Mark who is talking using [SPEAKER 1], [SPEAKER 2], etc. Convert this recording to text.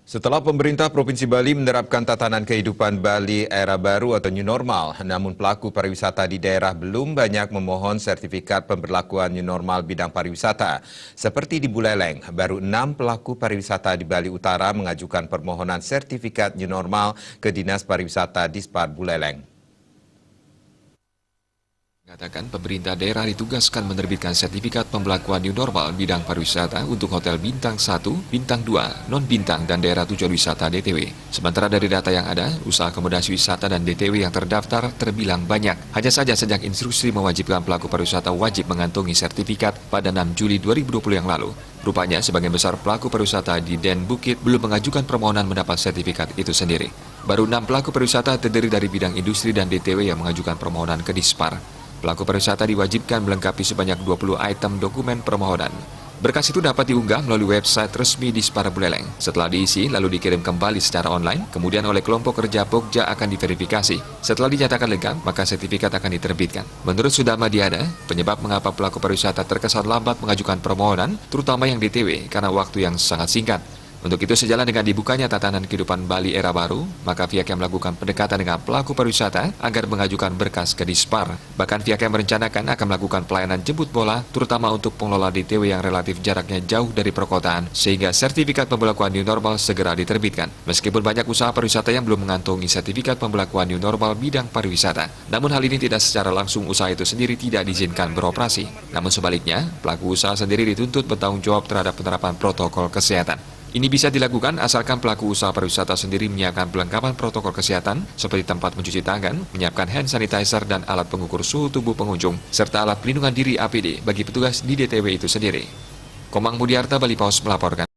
[SPEAKER 1] Setelah pemerintah Provinsi Bali menerapkan tatanan kehidupan Bali era baru atau new normal, namun pelaku pariwisata di daerah belum banyak memohon sertifikat pemberlakuan new normal bidang pariwisata. Seperti di Buleleng, baru 6 pelaku pariwisata di Bali Utara mengajukan permohonan sertifikat new normal ke Dinas Pariwisata Dispar Buleleng.
[SPEAKER 2] Mengatakan pemerintah daerah ditugaskan menerbitkan sertifikat pembelakuan new normal bidang pariwisata untuk hotel bintang 1, bintang 2, non-bintang dan daerah tujuan wisata DTW. Sementara dari data yang ada, usaha akomodasi wisata dan DTW yang terdaftar terbilang banyak. Hanya saja sejak instruksi mewajibkan pelaku pariwisata wajib mengantongi sertifikat pada 6 Juli 2020 yang lalu. Rupanya sebagian besar pelaku pariwisata di Den Bukit belum mengajukan permohonan mendapat sertifikat itu sendiri. Baru 6 pelaku pariwisata terdiri dari bidang industri dan DTW yang mengajukan permohonan ke Dispar. Pelaku pariwisata diwajibkan melengkapi sebanyak 20 item dokumen permohonan. Berkas itu dapat diunggah melalui website resmi Dispar Buleleng. Setelah diisi, lalu dikirim kembali secara online, kemudian oleh kelompok kerja Pokja akan diverifikasi. Setelah dinyatakan lengkap, maka sertifikat akan diterbitkan. Menurut Sudama Diana, penyebab mengapa pelaku pariwisata terkesan lambat mengajukan permohonan, terutama yang DTW, karena waktu yang sangat singkat. Untuk itu, sejalan dengan dibukanya tatanan kehidupan Bali era baru, maka pihak yang melakukan pendekatan dengan pelaku pariwisata agar mengajukan berkas ke Dispar. Bahkan pihak yang merencanakan akan melakukan pelayanan jemput bola, terutama untuk pengelola DTW yang relatif jaraknya jauh dari perkotaan, sehingga sertifikat pembelakuan new normal segera diterbitkan. Meskipun banyak usaha pariwisata yang belum mengantongi sertifikat pembelakuan new normal bidang pariwisata, namun hal ini tidak secara langsung usaha itu sendiri tidak diizinkan beroperasi. Namun sebaliknya, pelaku usaha sendiri dituntut bertanggung jawab terhadap penerapan protokol kesehatan. Ini bisa dilakukan asalkan pelaku usaha pariwisata sendiri menyiapkan perlengkapan protokol kesehatan seperti tempat mencuci tangan, menyiapkan hand sanitizer dan alat pengukur suhu tubuh pengunjung, serta alat pelindungan diri APD bagi petugas di DTW itu sendiri. Komang Budiarta, Bali Pos melaporkan.